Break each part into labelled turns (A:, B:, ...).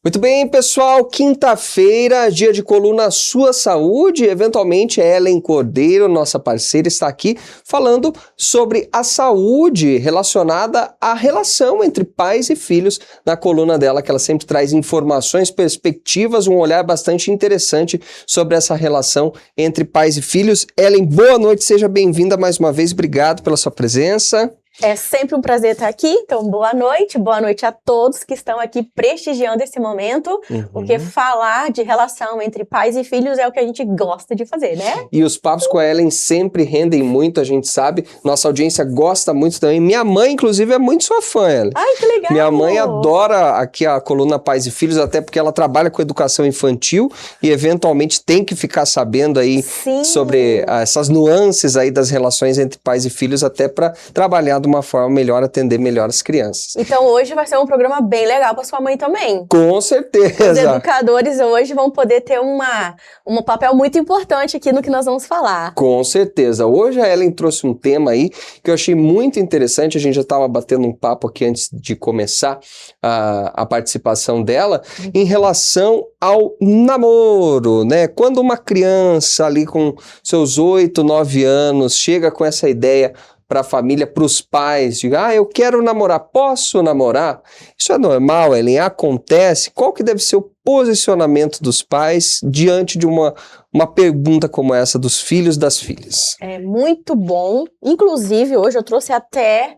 A: Muito bem, pessoal, quinta-feira, dia de coluna Sua Saúde, eventualmente Ellen Cordeiro, nossa parceira, está aqui falando sobre a saúde relacionada à relação entre pais e filhos na coluna dela, que ela sempre traz informações, perspectivas, um olhar bastante interessante sobre essa relação entre pais e filhos. Ellen, boa noite, seja bem-vinda mais uma vez, obrigado pela sua presença.
B: É sempre um prazer estar aqui, então boa noite a todos que estão aqui prestigiando esse momento, porque falar de relação entre pais e filhos é o que a gente gosta de fazer, né?
A: E os papos com a Ellen sempre rendem muito, a gente sabe, nossa audiência gosta muito também, minha mãe inclusive é muito sua fã, Ellen.
B: Ai, que legal!
A: Minha mãe adora aqui a coluna Pais e Filhos, até porque ela trabalha com educação infantil e eventualmente tem que ficar sabendo aí sobre essas nuances aí das relações entre pais e filhos, até para trabalhar de uma forma melhor, atender melhor as crianças.
B: Então hoje vai ser um programa bem legal para sua mãe também.
A: Com certeza!
B: Os educadores hoje vão poder ter um papel muito importante aqui no que nós vamos falar.
A: Com certeza. Hoje a Ellen trouxe um tema aí que eu achei muito interessante, a gente já estava batendo um papo aqui antes de começar a participação dela, em relação ao namoro, né? Quando uma criança ali com seus 8, 9 anos chega com essa ideia para a família, para os pais, diga, eu quero namorar, posso namorar? Isso é normal, Ellen? Acontece? Qual que deve ser o posicionamento dos pais diante de uma pergunta como essa dos filhos das filhas?
B: É muito bom. Inclusive, hoje eu trouxe até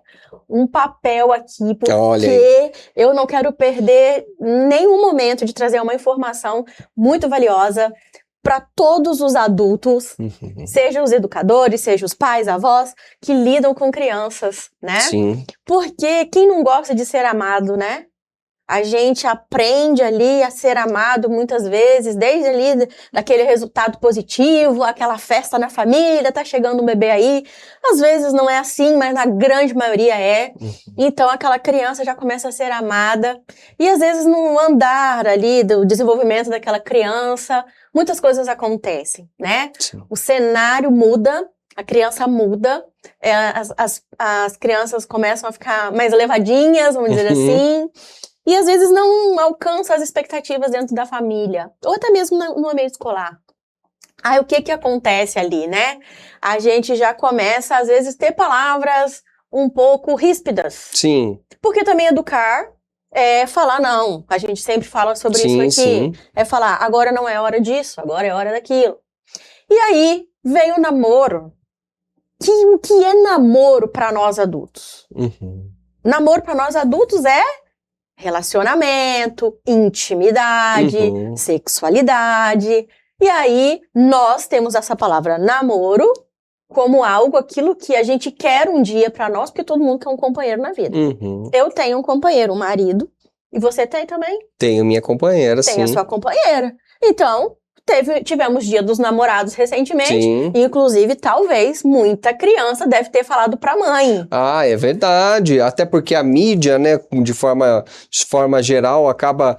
B: um papel aqui, porque eu não quero perder nenhum momento de trazer uma informação muito valiosa para todos os adultos, sejam os educadores, sejam os pais, avós, que lidam com crianças, né?
A: Sim.
B: Porque quem não gosta de ser amado, né? A gente aprende ali a ser amado muitas vezes, desde ali daquele resultado positivo, aquela festa na família, tá chegando um bebê aí. Às vezes não é assim, mas na grande maioria é. Então aquela criança já começa a ser amada. E às vezes no andar ali do desenvolvimento daquela criança, muitas coisas acontecem, né?
A: Sim.
B: O cenário muda, a criança muda, as crianças começam a ficar mais elevadinhas, vamos dizer assim. E às vezes não alcança as expectativas dentro da família, ou até mesmo no ambiente escolar. Aí o que acontece ali, né? A gente já começa, às vezes, ter palavras um pouco ríspidas.
A: Sim.
B: Porque também educar é falar não. A gente sempre fala sobre isso aqui.
A: Sim.
B: É falar, agora não é hora disso, agora é hora daquilo. E aí vem o namoro. O que é namoro para nós adultos? Namoro para nós adultos é relacionamento, intimidade, sexualidade. E aí, nós temos essa palavra namoro como aquilo que a gente quer um dia pra nós, porque todo mundo quer um companheiro na vida. Eu tenho um companheiro, um marido, e você tem também?
A: Tenho minha companheira, sim.
B: Tem a sua companheira. Então, tivemos Dia dos Namorados recentemente, inclusive, talvez, muita criança deve ter falado pra mãe.
A: Ah, é verdade, até porque a mídia, né, de forma geral, acaba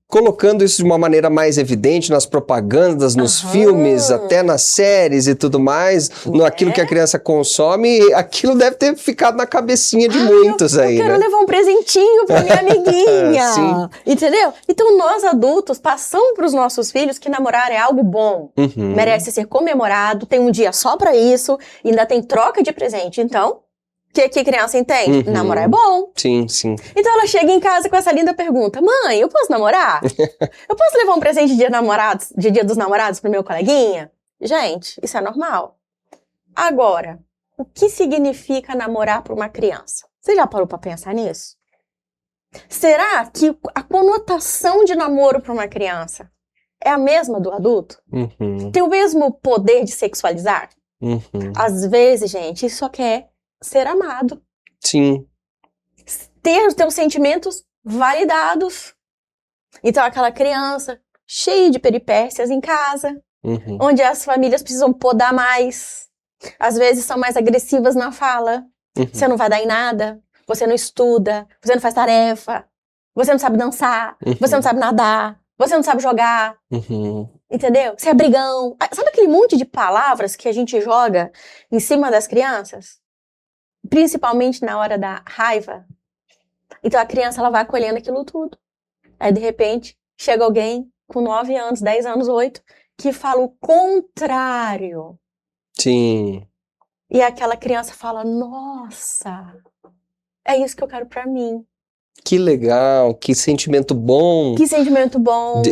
A: colocando isso de uma maneira mais evidente nas propagandas, nos filmes, até nas séries e tudo mais, aquilo que a criança consome, aquilo deve ter ficado na cabecinha de muitos aí,
B: né? Eu quero levar um presentinho pra minha amiguinha,
A: Sim.
B: Entendeu? Então nós adultos passamos pros nossos filhos que namorar é algo bom, merece ser comemorado, tem um dia só pra isso, e ainda tem troca de presente, então... O que criança entende? Namorar é bom.
A: Sim, sim.
B: Então ela chega em casa com essa linda pergunta: mãe, eu posso namorar? Eu posso levar um presente de Dia dos Namorados pro meu coleguinha? Gente, isso é normal. Agora, o que significa namorar para uma criança? Você já parou para pensar nisso? Será que a conotação de namoro para uma criança é a mesma do adulto? Tem o mesmo poder de sexualizar? Às vezes, gente, isso só quer ser amado.
A: Sim.
B: Ter os teus sentimentos validados. Então, aquela criança cheia de peripécias em casa, onde as famílias precisam podar mais. Às vezes são mais agressivas na fala. Você não vai dar em nada, você não estuda, você não faz tarefa, você não sabe dançar, você não sabe nadar, você não sabe jogar. Entendeu? Você é brigão. Sabe aquele monte de palavras que a gente joga em cima das crianças? Principalmente na hora da raiva. Então a criança ela vai acolhendo aquilo tudo. Aí, de repente, chega alguém com 9 anos, 10 anos, 8, que fala o contrário.
A: Sim.
B: E aquela criança fala, nossa, é isso que eu quero pra mim.
A: Que legal, que sentimento bom.
B: Que sentimento bom.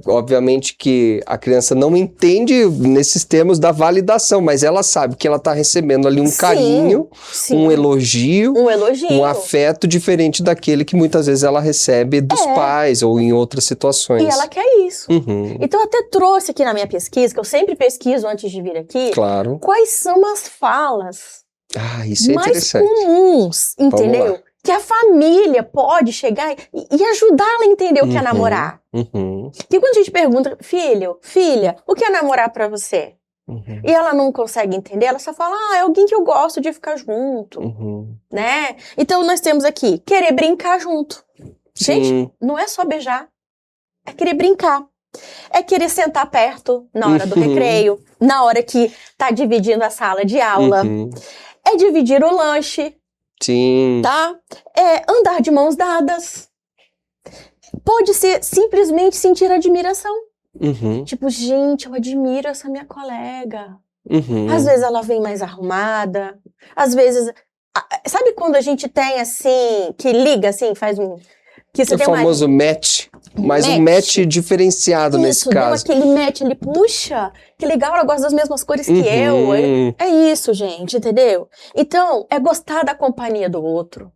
A: Obviamente que a criança não entende nesses termos da validação, mas ela sabe que ela está recebendo ali um carinho, um elogio, um afeto diferente daquele que muitas vezes ela recebe dos pais ou em outras situações.
B: E ela quer isso. Então eu até trouxe aqui na minha pesquisa, que eu sempre pesquiso antes de vir aqui,
A: claro,
B: quais são as falas
A: isso é
B: mais comuns, entendeu? Que a família pode chegar e ajudá-la a entender o que é namorar. Porque quando a gente pergunta, filho, filha, o que é namorar pra você? E ela não consegue entender, ela só fala, é alguém que eu gosto de ficar junto, né? Então nós temos aqui, querer brincar junto. Gente, não é só beijar, é querer brincar. É querer sentar perto na hora do recreio, na hora que tá dividindo a sala de aula. É dividir o lanche.
A: Sim.
B: Tá? É andar de mãos dadas. Pode ser simplesmente sentir admiração. Tipo, gente, eu admiro essa minha colega. Às vezes ela vem mais arrumada. Às vezes... Sabe quando a gente tem, assim, que liga, assim, faz um... Que você tem
A: o famoso match. Mas um match diferenciado nesse caso.
B: Deu aquele match ali, puxa, que legal, ela gosta das mesmas cores que eu. É isso, gente, entendeu? Então, é gostar da companhia do outro.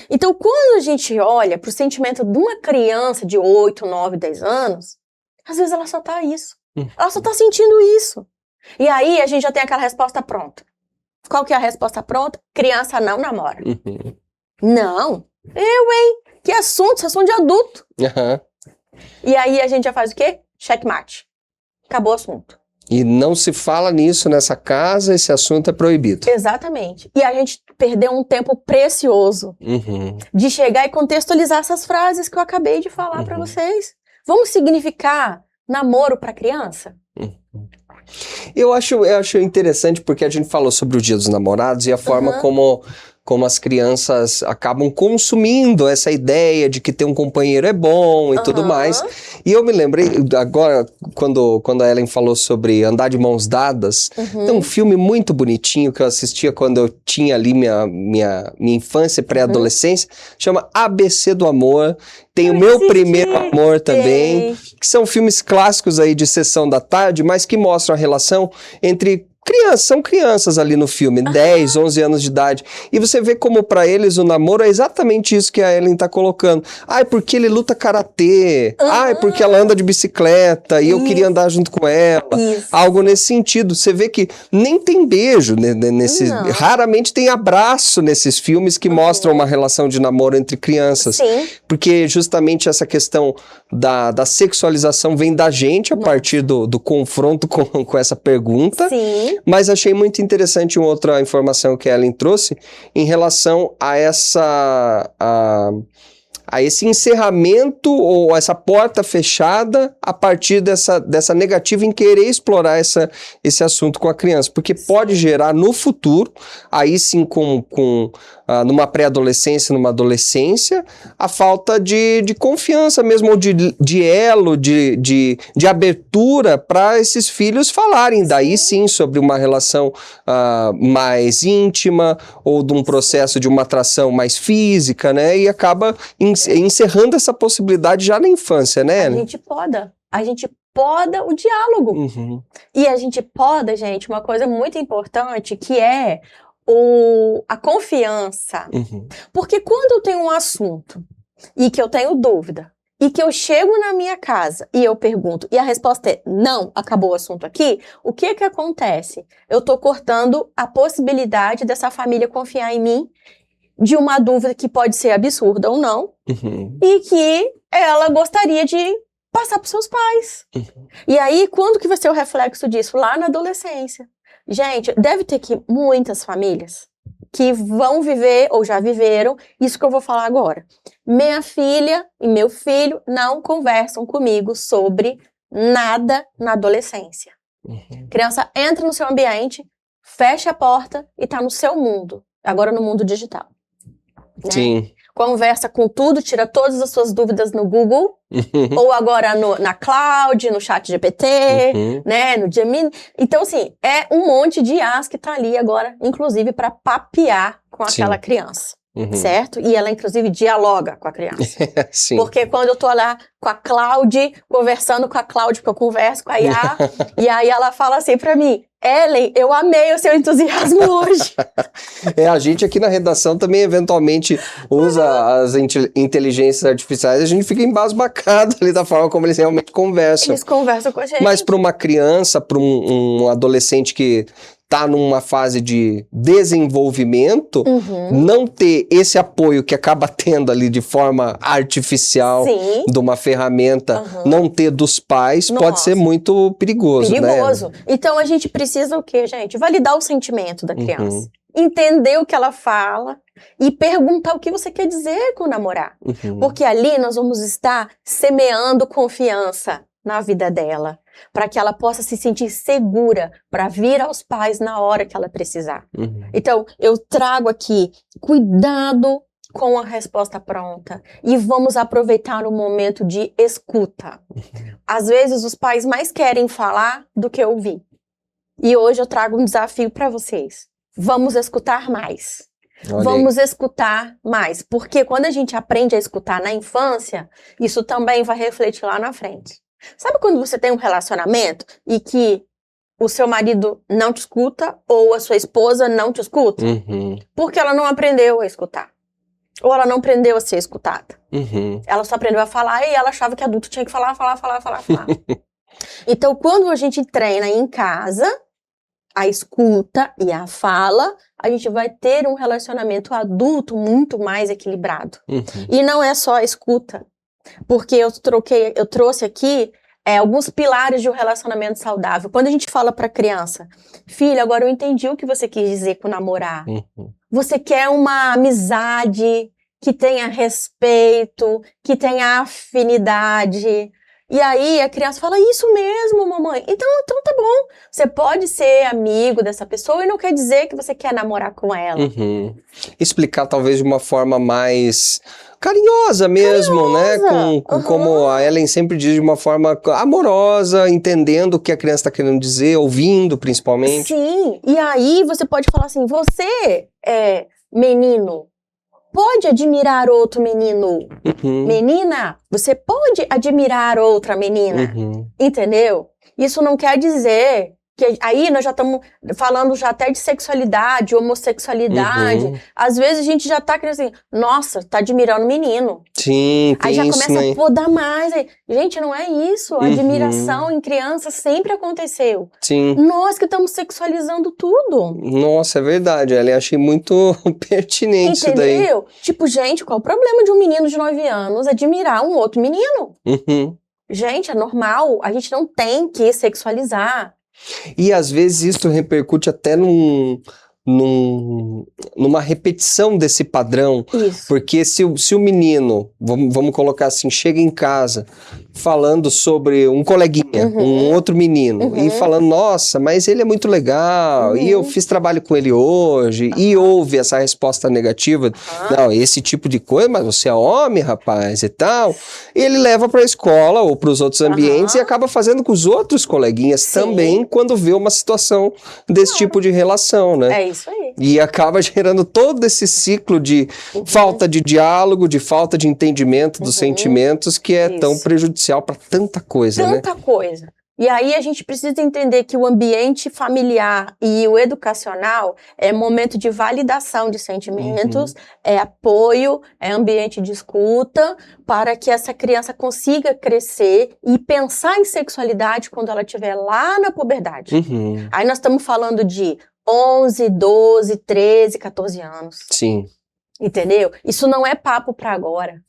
B: Então, quando a gente olha pro sentimento de uma criança de 8, 9, 10 anos, às vezes ela só tá isso. Ela só tá sentindo isso. E aí, a gente já tem aquela resposta pronta. Qual que é a resposta pronta? Criança não namora. Não. Hein? Que assunto? Isso é assunto de adulto. E aí a gente já faz o quê? Checkmate. Acabou o assunto.
A: E não se fala nisso nessa casa, esse assunto é proibido.
B: Exatamente. E a gente perdeu um tempo precioso de chegar e contextualizar essas frases que eu acabei de falar pra vocês. Vamos significar namoro pra criança?
A: Eu acho interessante porque a gente falou sobre o Dia dos Namorados e a forma como as crianças acabam consumindo essa ideia de que ter um companheiro é bom e tudo mais. E eu me lembrei, agora, quando a Ellen falou sobre andar de mãos dadas, tem um filme muito bonitinho que eu assistia quando eu tinha ali minha infância e pré-adolescência, chama ABC do Amor. Tem o Meu Primeiro Amor também, que são filmes clássicos aí de sessão da tarde, mas que mostram a relação entre são crianças ali no filme, 10, 11 anos de idade. E você vê como pra eles o namoro é exatamente isso que a Ellen tá colocando. Ai, porque ele luta karatê. Ai, porque ela anda de bicicleta e eu queria andar junto com ela. Algo nesse sentido. Você vê que nem tem beijo, raramente tem abraço nesses filmes que mostram uma relação de namoro entre crianças. Porque justamente essa questão da sexualização vem da gente a partir do confronto com essa pergunta. Mas achei muito interessante uma outra informação que a Ellen trouxe em relação a esse encerramento ou essa porta fechada a partir dessa negativa em querer explorar esse assunto com a criança. Porque pode gerar no futuro, aí sim numa pré-adolescência, numa adolescência, a falta de confiança mesmo, ou de elo, de abertura para esses filhos falarem daí sim sobre uma relação mais íntima ou de um processo de uma atração mais física, né? E acaba encerrando essa possibilidade já na infância, né?
B: A gente poda o diálogo. E a gente poda, gente, uma coisa muito importante que é a confiança. Porque quando eu tenho um assunto e que eu tenho dúvida e que eu chego na minha casa e eu pergunto e a resposta é não, acabou o assunto aqui, o que acontece? Eu tô cortando a possibilidade dessa família confiar em mim de uma dúvida que pode ser absurda ou não e que ela gostaria de passar para os seus pais. E aí, quando que vai ser o reflexo disso? Lá na adolescência. Gente, deve ter que muitas famílias que vão viver ou já viveram isso que eu vou falar agora. Minha filha e meu filho não conversam comigo sobre nada na adolescência. Criança entra no seu ambiente, fecha a porta e tá no seu mundo. Agora no mundo digital. Né? conversa com tudo, tira todas as suas dúvidas no Google, ou agora na Cloud, no ChatGPT, né, no Gemini. Então, assim, é um monte de IAs que tá ali agora, inclusive, para papear com aquela criança. Certo? E ela, inclusive, dialoga com a criança.
A: Sim.
B: Porque quando eu tô lá com a Cláudia, conversando com a Cláudia, porque eu converso com a IA, e aí ela fala assim pra mim, Ellen, eu amei o seu entusiasmo hoje.
A: A gente aqui na redação também, eventualmente, usa as inteligências artificiais, a gente fica embasbacado ali da forma como eles realmente conversam.
B: Eles conversam com a gente.
A: Mas para uma criança, para um adolescente que tá numa fase de desenvolvimento, não ter esse apoio que acaba tendo ali de forma artificial de uma ferramenta, não ter dos pais, pode ser muito perigoso, né?
B: Então a gente precisa o quê, gente? Validar o sentimento da criança. Entender o que ela fala e perguntar o que você quer dizer com namorar. Porque ali nós vamos estar semeando confiança na vida dela, para que ela possa se sentir segura para vir aos pais na hora que ela precisar. Então, eu trago aqui cuidado com a resposta pronta e vamos aproveitar o momento de escuta. Às vezes, os pais mais querem falar do que ouvir. E hoje eu trago um desafio para vocês. Vamos escutar mais. Vamos escutar mais, porque quando a gente aprende a escutar na infância, isso também vai refletir lá na frente. Sabe quando você tem um relacionamento e que o seu marido não te escuta ou a sua esposa não te escuta? Porque ela não aprendeu a escutar. Ou ela não aprendeu a ser escutada. Ela só aprendeu a falar e ela achava que adulto tinha que falar. Então, quando a gente treina em casa, a escuta e a fala, a gente vai ter um relacionamento adulto muito mais equilibrado. E não é só a escuta. Porque eu trouxe aqui alguns pilares de um relacionamento saudável. Quando a gente fala para a criança, filha, agora eu entendi o que você quis dizer com namorar. Você quer uma amizade que tenha respeito, que tenha afinidade. E aí a criança fala, isso mesmo, mamãe. Então tá bom. Você pode ser amigo dessa pessoa e não quer dizer que você quer namorar com ela.
A: Explicar talvez de uma forma mais carinhosa mesmo, né? Como a Ellen sempre diz, de uma forma amorosa, entendendo o que a criança está querendo dizer, ouvindo principalmente.
B: Sim, e aí você pode falar assim, você, menino, pode admirar outro menino. Menina, você pode admirar outra menina. Entendeu? Isso não quer dizer que aí nós já estamos falando já até de sexualidade, homossexualidade. Às vezes a gente já tá querendo assim, nossa, tá admirando o menino.
A: Sim, tem
B: aí já
A: isso,
B: começa
A: né?
B: a podar mais. Aí, gente, não é isso. A admiração em criança sempre aconteceu.
A: Sim.
B: Nós que estamos sexualizando tudo.
A: Nossa, é verdade, Ellen. Achei muito pertinente isso daí.
B: Entendeu? Tipo, gente, qual o problema de um menino de 9 anos admirar um outro menino? Gente, é normal. A gente não tem que sexualizar.
A: E às vezes isso repercute até numa repetição desse padrão.
B: Isso.
A: Porque se o menino, vamos colocar assim, chega em casa falando sobre um coleguinha, um outro menino, e falando, nossa, mas ele é muito legal, e eu fiz trabalho com ele hoje, e houve essa resposta negativa, não, esse tipo de coisa, mas você é homem, rapaz, e tal, e ele leva para a escola ou para os outros ambientes e acaba fazendo com os outros coleguinhas também, quando vê uma situação desse tipo de relação, né?
B: É isso aí.
A: E acaba gerando todo esse ciclo de falta de diálogo, de falta de entendimento dos sentimentos, que é tão prejudicial para tanta coisa, né?
B: Tanta coisa. E aí a gente precisa entender que o ambiente familiar e o educacional é momento de validação de sentimentos, é apoio, é ambiente de escuta, para que essa criança consiga crescer e pensar em sexualidade quando ela estiver lá na puberdade. Aí nós estamos falando de 11, 12, 13, 14 anos.
A: Sim.
B: Entendeu? Isso não é papo para agora.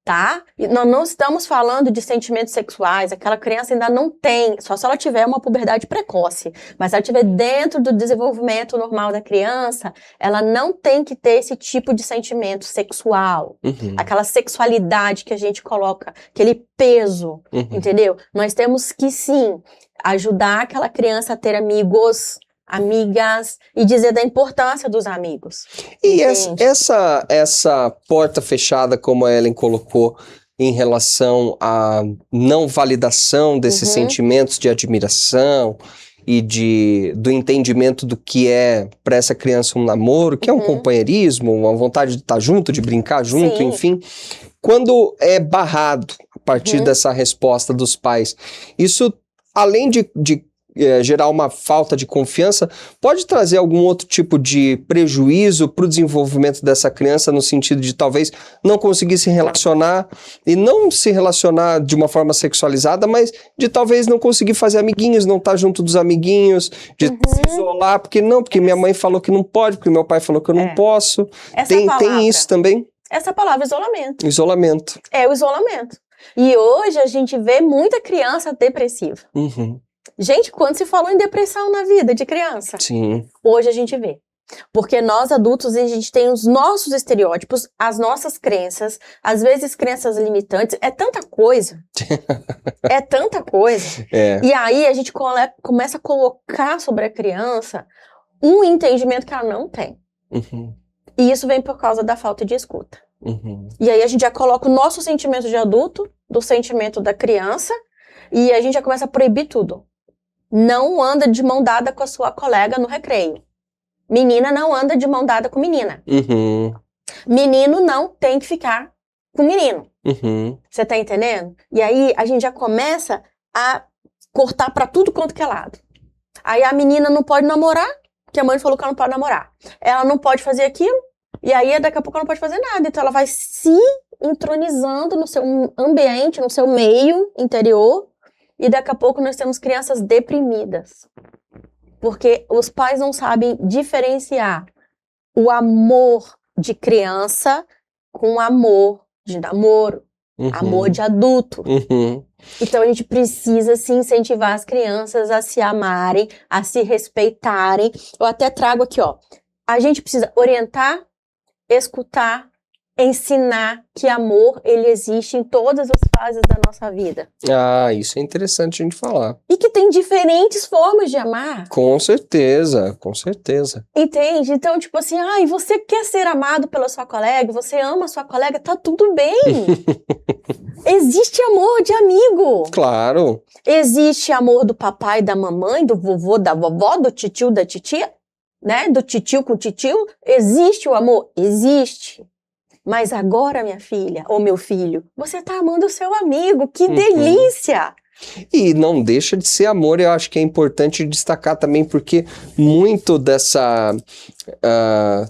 B: Tá? E nós não estamos falando de sentimentos sexuais, aquela criança ainda não tem, só se ela tiver uma puberdade precoce, mas se ela estiver dentro do desenvolvimento normal da criança, ela não tem que ter esse tipo de sentimento sexual, aquela sexualidade que a gente coloca, aquele peso, entendeu? Nós temos que sim, ajudar aquela criança a ter amigos, amigas, e dizer da importância dos amigos.
A: E
B: Entende?
A: essa porta fechada, como a Ellen colocou, em relação à não validação desses sentimentos de admiração e do entendimento do que é para essa criança um namoro, que é um companheirismo, uma vontade de estar junto, de brincar junto,
B: Sim.
A: enfim. Quando é barrado a partir dessa resposta dos pais, isso, além de gerar uma falta de confiança, pode trazer algum outro tipo de prejuízo para o desenvolvimento dessa criança, no sentido de talvez não conseguir se relacionar, e não se relacionar de uma forma sexualizada, mas de talvez não conseguir fazer amiguinhos, não estar junto dos amiguinhos, de se isolar, porque minha mãe falou que não pode, porque meu pai falou que eu não posso. Tem isso também?
B: Essa palavra, isolamento.
A: Isolamento.
B: É o isolamento. E hoje a gente vê muita criança depressiva. Gente, quando se falou em depressão na vida de criança?
A: Sim.
B: Hoje a gente vê. Porque nós adultos, a gente tem os nossos estereótipos, as nossas crenças, às vezes crenças limitantes, é tanta coisa. É tanta coisa. E aí a gente começa a colocar sobre a criança um entendimento que ela não tem. E isso vem por causa da falta de escuta. E aí a gente já coloca o nosso sentimento de adulto, do sentimento da criança, e a gente já começa a proibir tudo. Não anda de mão dada com a sua colega no recreio. Menina não anda de mão dada com menina. Menino não tem que ficar com menino. Você tá entendendo? E aí a gente já começa a cortar pra tudo quanto que é lado. Aí a menina não pode namorar, porque a mãe falou que ela não pode namorar. Ela não pode fazer aquilo, e aí daqui a pouco ela não pode fazer nada. Então ela vai se entronizando no seu ambiente, no seu meio interior, e daqui a pouco nós temos crianças deprimidas. Porque os pais não sabem diferenciar o amor de criança com o amor de namoro, amor de adulto. Então a gente precisa se incentivar as crianças a se amarem, a se respeitarem. Eu até trago aqui, ó. A gente precisa orientar, escutar, ensinar que amor, ele existe em todas as fases da nossa vida.
A: Ah, isso é interessante a gente falar.
B: E que tem diferentes formas de amar.
A: Com certeza, com certeza.
B: Entende? Então, tipo assim, você quer ser amado pela sua colega, você ama a sua colega, tá tudo bem. Existe amor de amigo.
A: Claro.
B: Existe amor do papai, da mamãe, do vovô, da vovó, do titio, da titia, né? Do titio com titio. Existe o amor? Existe. Mas agora, minha filha, ou meu filho, você tá amando o seu amigo, que delícia!
A: E não deixa de ser amor, eu acho que é importante destacar também, porque muito dessa,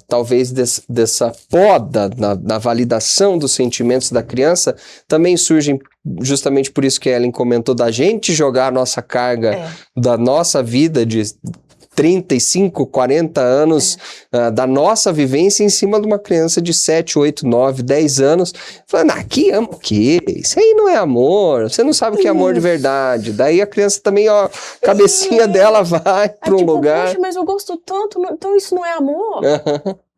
A: talvez dessa poda na validação dos sentimentos da criança, também surgem justamente por isso que a Ellen comentou, da gente jogar a nossa carga da nossa vida de 35, 40 anos da nossa vivência em cima de uma criança de 7, 8, 9, 10 anos, falando, que amo o quê? Isso aí não é amor, você não sabe o que é amor de verdade. Daí a criança também, ó, a cabecinha dela vai para um lugar...
B: Poxa, mas eu gosto tanto, então isso não é amor?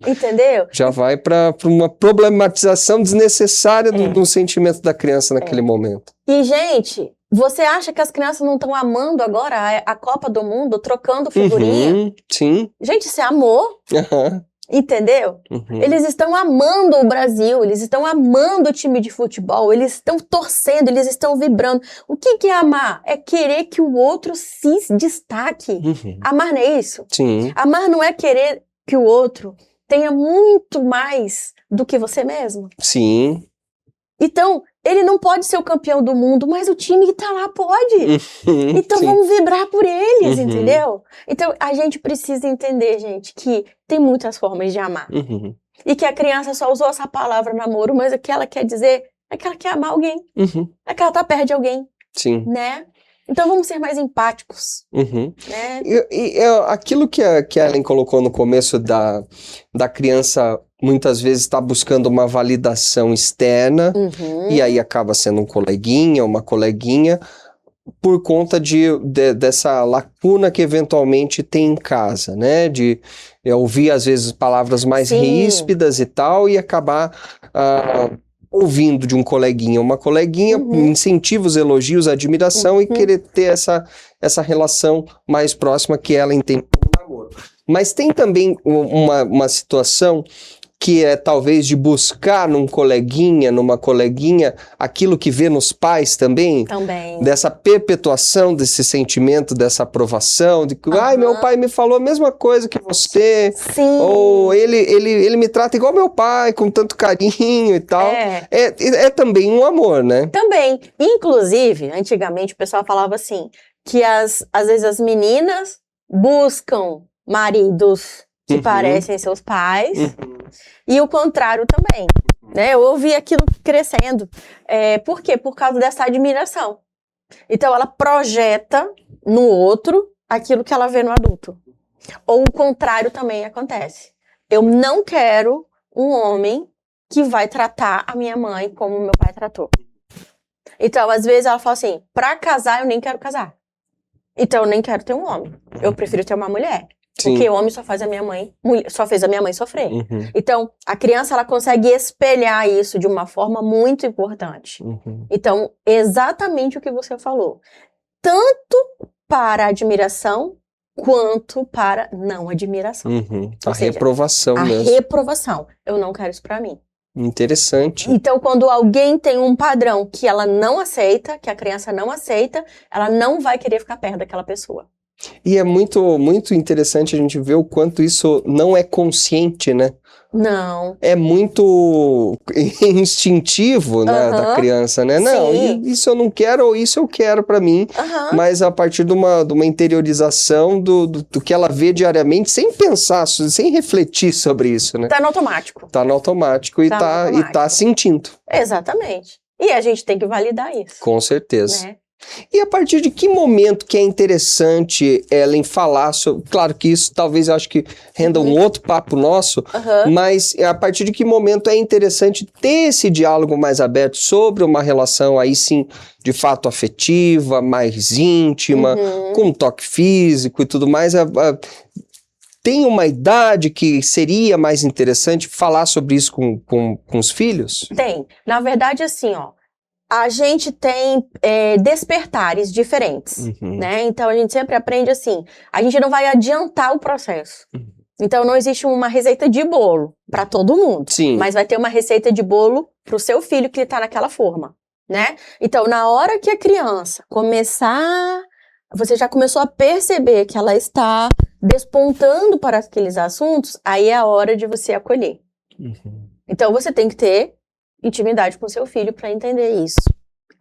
B: Entendeu?
A: Já vai para uma problematização desnecessária do sentimento da criança naquele momento.
B: E, gente... Você acha que as crianças não estão amando agora a Copa do Mundo, trocando figurinha?
A: Sim.
B: Gente, isso é amor. Entendeu? Eles estão amando o Brasil, eles estão amando o time de futebol, eles estão torcendo, eles estão vibrando. O que é amar? É querer que o outro se destaque. Amar não é isso?
A: Sim.
B: Amar não é querer que o outro tenha muito mais do que você mesmo.
A: Sim.
B: Então, ele não pode ser o campeão do mundo, mas o time que tá lá pode. Então vamos vibrar por eles, entendeu? Então a gente precisa entender, gente, que tem muitas formas de amar. E que a criança só usou essa palavra namoro, mas o que ela quer dizer é que ela quer amar alguém. É que ela tá perto de alguém.
A: Sim.
B: Né? Então vamos ser mais empáticos. Né?
A: E aquilo que a Ellen colocou no começo da criança muitas vezes está buscando uma validação externa e aí acaba sendo um coleguinha, uma coleguinha, por conta dessa lacuna que eventualmente tem em casa, né? De ouvir às vezes palavras mais ríspidas e tal e acabar... ouvindo de um coleguinha, uma coleguinha, incentivos, elogios, admiração e querer ter essa relação mais próxima que ela entende como namoro. Mas tem também uma situação que é talvez de buscar numa coleguinha, aquilo que vê nos pais também.
B: Também.
A: Dessa perpetuação desse sentimento, dessa aprovação, de que, ai, meu pai me falou a mesma coisa que você.
B: Sim.
A: Ou ele me trata igual meu pai, com tanto carinho e tal. É também um amor, né?
B: Também. Inclusive, antigamente o pessoal falava assim, que às vezes as meninas buscam maridos que parecem seus pais, e o contrário também, né? Eu ouvi aquilo crescendo. Por quê? Por causa dessa admiração. Então, ela projeta no outro aquilo que ela vê no adulto. Ou o contrário também acontece. Eu não quero um homem que vai tratar a minha mãe como meu pai tratou. Então, às vezes, ela fala assim, pra casar, eu nem quero casar. Então, eu nem quero ter um homem. Eu prefiro ter uma mulher.
A: Sim.
B: Porque homem só fez a minha mãe sofrer. Então, a criança, ela consegue espelhar isso de uma forma muito importante. Então, exatamente o que você falou. Tanto para admiração, quanto para não admiração.
A: A reprovação mesmo.
B: A reprovação. Eu não quero isso pra mim.
A: Interessante.
B: Então, quando alguém tem um padrão que ela não aceita, que a criança não aceita, ela não vai querer ficar perto daquela pessoa.
A: E é muito, muito interessante a gente ver o quanto isso não é consciente, né?
B: Não.
A: É muito instintivo, né, da criança, né? Não, isso eu não quero, ou isso eu quero pra mim. Mas a partir de uma interiorização do que ela vê diariamente, sem pensar, sem refletir sobre isso, né?
B: Tá no automático.
A: Tá no automático e tá sentindo.
B: Exatamente. E a gente tem que validar isso.
A: Com certeza.
B: Né?
A: E a partir de que momento que é interessante, Ellen, falar sobre... Claro que isso talvez eu acho que renda um outro papo nosso, mas a partir de que momento é interessante ter esse diálogo mais aberto sobre uma relação aí sim, de fato afetiva, mais íntima, com toque físico e tudo mais. Tem uma idade que seria mais interessante falar sobre isso com os filhos?
B: Tem. Na verdade, assim, ó. A gente tem despertares diferentes, né? Então, a gente sempre aprende assim, a gente não vai adiantar o processo. Então, não existe uma receita de bolo para todo mundo.
A: Sim.
B: Mas vai ter uma receita de bolo pro seu filho que tá naquela forma, né? Então, na hora que a criança começar, você já começou a perceber que ela está despontando para aqueles assuntos, aí é a hora de você acolher. Então, você tem que ter intimidade com seu filho para entender isso.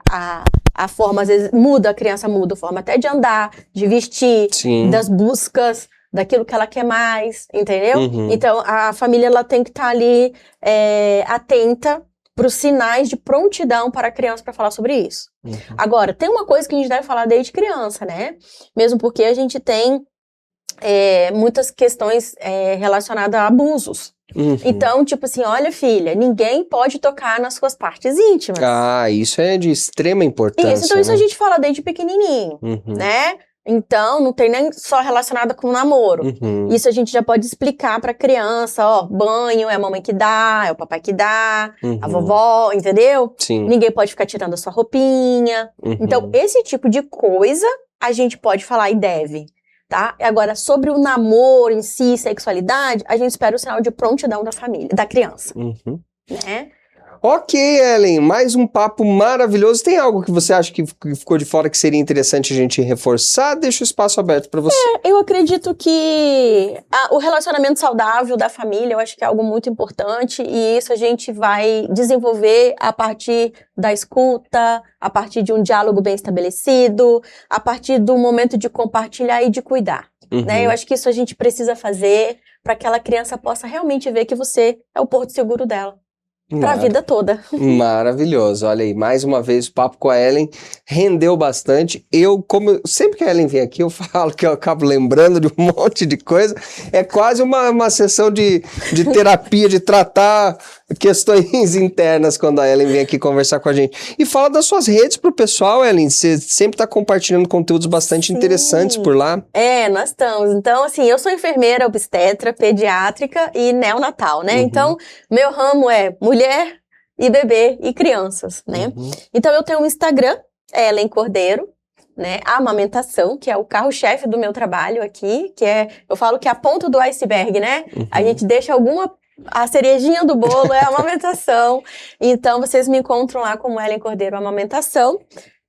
B: A forma, às vezes, muda, a criança muda a forma até de andar, de vestir, das buscas, daquilo que ela quer mais, entendeu? Então, a família, ela tem que estar ali atenta para os sinais de prontidão para a criança para falar sobre isso. Agora, tem uma coisa que a gente deve falar desde criança, né? Mesmo porque a gente tem muitas questões relacionadas a abusos. Então, tipo assim, olha, filha, ninguém pode tocar nas suas partes íntimas.
A: Ah, isso é de extrema importância.
B: Então, isso a gente fala desde pequenininho, né? Então, não tem nem só relacionado com o namoro. Isso a gente já pode explicar pra criança, ó, banho é a mamãe que dá, é o papai que dá, a vovó, entendeu?
A: Sim.
B: Ninguém pode ficar tirando a sua roupinha. Então, esse tipo de coisa a gente pode falar e deve. Tá? Agora, sobre o namoro em si, sexualidade, a gente espera o sinal de prontidão da família, da criança. Né?
A: Ok, Ellen, mais um papo maravilhoso. Tem algo que você acha que ficou de fora que seria interessante a gente reforçar? Deixa o espaço aberto para você.
B: Eu acredito que o relacionamento saudável da família, eu acho que é algo muito importante, e isso a gente vai desenvolver a partir da escuta, a partir de um diálogo bem estabelecido, a partir do momento de compartilhar e de cuidar. Né? Eu acho que isso a gente precisa fazer para que aquela criança possa realmente ver que você é o porto seguro dela. Pra vida toda.
A: Maravilhoso. Olha aí, mais uma vez o papo com a Ellen rendeu bastante. Sempre que a Ellen vem aqui, eu falo que eu acabo lembrando de um monte de coisa. É quase uma sessão de terapia, de tratar questões internas quando a Ellen vem aqui conversar com a gente. E fala das suas redes pro pessoal, Ellen. Você sempre tá compartilhando conteúdos bastante interessantes por lá.
B: Nós estamos. Então, assim, eu sou enfermeira, obstetra, pediátrica e neonatal, né? Então, meu ramo é mulher e bebê e crianças, né? Então, eu tenho um Instagram, Ellen Cordeiro, né, a amamentação, que é o carro-chefe do meu trabalho aqui, que é, eu falo que é a ponta do iceberg, né? A gente deixa a cerejinha do bolo é a amamentação. Então, vocês me encontram lá como Ellen Cordeiro Amamentação,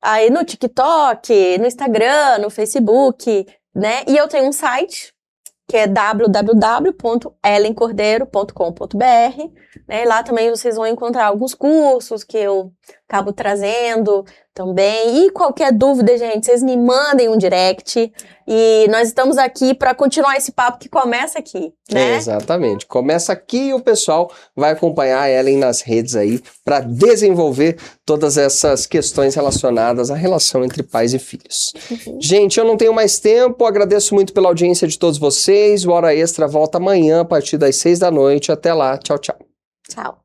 B: aí no TikTok, no Instagram, no Facebook, né? E eu tenho um site, que é www.ellencordeiro.com.br, né? Lá também vocês vão encontrar alguns cursos que eu acabo trazendo também. E qualquer dúvida, gente, vocês me mandem um direct. E nós estamos aqui para continuar esse papo que começa aqui, né?
A: Exatamente. Começa aqui e o pessoal vai acompanhar a Ellen nas redes aí para desenvolver todas essas questões relacionadas à relação entre pais e filhos. Gente, eu não tenho mais tempo, agradeço muito pela audiência de todos vocês. O Hora Extra volta amanhã a partir das 6 da noite. Até lá. Tchau, tchau.
B: Tchau.